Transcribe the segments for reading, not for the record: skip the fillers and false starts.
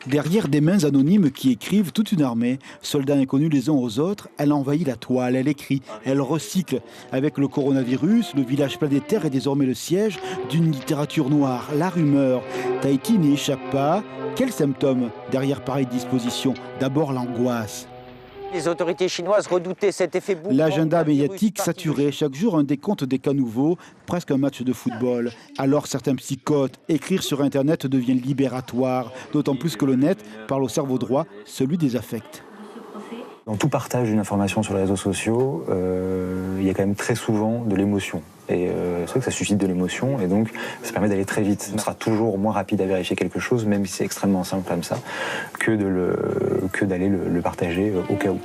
Derrière des mains anonymes qui écrivent, toute une armée, soldats inconnus les uns aux autres, elle envahit la toile, elle écrit, elle recycle. Avec le coronavirus, le village planétaire est désormais le siège d'une littérature noire, la rumeur. Tahiti n'y échappe pas. Quels symptômes derrière pareille disposition? D'abord l'angoisse. Les autorités chinoises redoutaient cet effet boomerang. L'agenda médiatique saturé, chaque jour un décompte des cas nouveaux, presque un match de football. Alors certains psychotes, écrire sur Internet devient libératoire, d'autant plus que le net parle au cerveau droit, celui des affects. Dans tout partage d'une information sur les réseaux sociaux, il y a quand même très souvent de l'émotion. Et c'est vrai que ça suscite de l'émotion et donc ça permet d'aller très vite. On sera toujours moins rapide à vérifier quelque chose, même si c'est extrêmement simple comme ça, que d'aller le partager au cas où.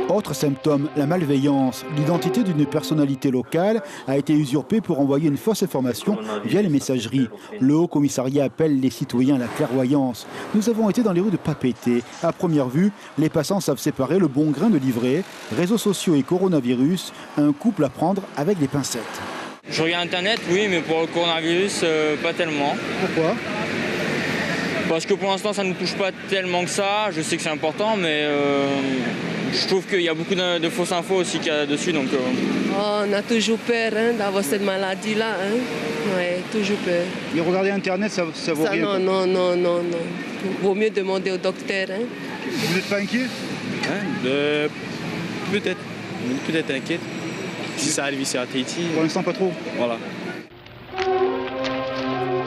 Autre symptôme, la malveillance. L'identité d'une personnalité locale a été usurpée pour envoyer une fausse information via les messageries. Le Haut Commissariat appelle les citoyens à la clairvoyance. Nous avons été dans les rues de Papeete. À première vue, les passants savent séparer le bon grain de livret. Réseaux sociaux et coronavirus, un couple à prendre avec des pincettes. Je regarde Internet, oui, mais pour le coronavirus, pas tellement. Pourquoi ? Parce que pour l'instant, ça ne nous touche pas tellement que ça. Je sais que c'est important, mais je trouve qu'il y a beaucoup de fausses infos aussi qu'il y a dessus. Donc, on a toujours peur d'avoir cette maladie-là. Ouais, toujours peur. Mais regarder Internet, ça vaut rien. Non. Vaut mieux demander au docteur. Vous n'êtes pas inquiet ? Peut-être inquiète. Si ça arrive ici à Tahiti. Pour l'instant, pas trop. Voilà.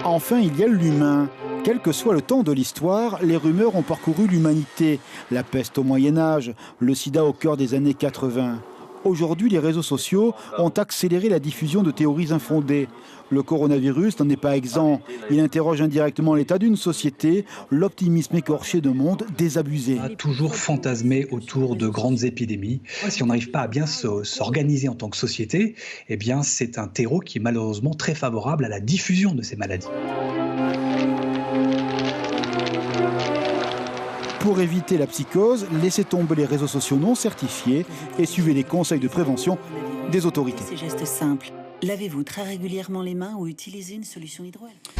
Enfin, il y a l'humain. Quel que soit le temps de l'histoire, les rumeurs ont parcouru l'humanité. La peste au Moyen-Âge, le sida au cœur des années 80. Aujourd'hui, les réseaux sociaux ont accéléré la diffusion de théories infondées. Le coronavirus n'en est pas exempt. Il interroge indirectement l'état d'une société, l'optimisme écorché d'un monde désabusé. On a toujours fantasmé autour de grandes épidémies. Si on n'arrive pas à bien s'organiser en tant que société, eh bien, c'est un terreau qui est malheureusement très favorable à la diffusion de ces maladies. Pour éviter la psychose, laissez tomber les réseaux sociaux non certifiés et suivez les conseils de prévention des autorités. Ces gestes simples. Lavez-vous très régulièrement les mains ou utilisez une solution hydroalcoolique.